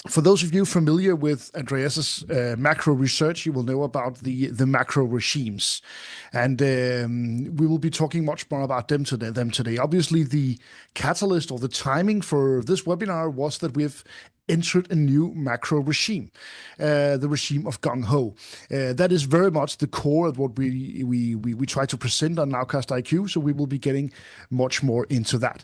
For those of you familiar with Andreas's macro research, you will know about the macro regimes, and we will be talking much more about them today. Obviously, the catalyst or the timing for this webinar was that we've entered a new macro regime, the regime of gung ho. That is very much the core of what we try to present on NowcastIQ. So we will be getting much more into that.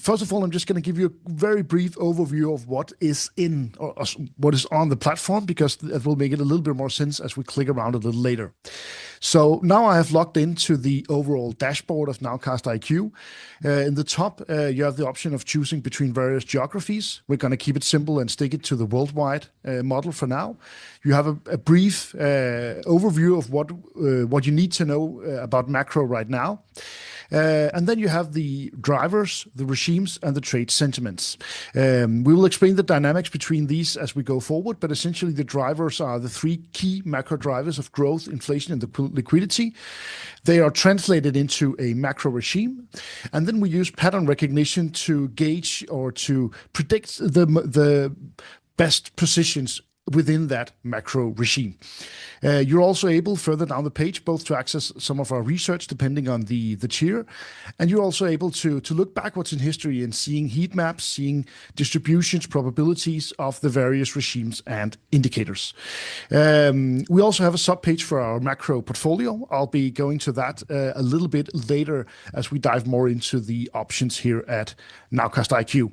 First of all, I'm just going to give you a very brief overview of what is in or what is on the platform, because that will make it a little bit more sense as we click around a little later. So now I have logged into the overall dashboard of NowcastIQ. In the top, you have the option of choosing between various geographies. We're going to keep it simple and stick it to the worldwide model for now. You have a brief overview of what you need to know about macro right now. And then you have the drivers, the regimes, and the trade sentiments. We will explain the dynamics between these as we go forward, but essentially the drivers are the three key macro drivers of growth, inflation, and the liquidity. They are translated into a macro regime, and then we use pattern recognition to gauge or to predict the best positions within that macro regime. You're also able further down the page both to access some of our research depending on the tier, and you're also able to look backwards in history and seeing heat maps, seeing distributions, probabilities of the various regimes and indicators. We also have a sub-page for our macro portfolio. I'll be going to that a little bit later as we dive more into the options here at NowcastIQ.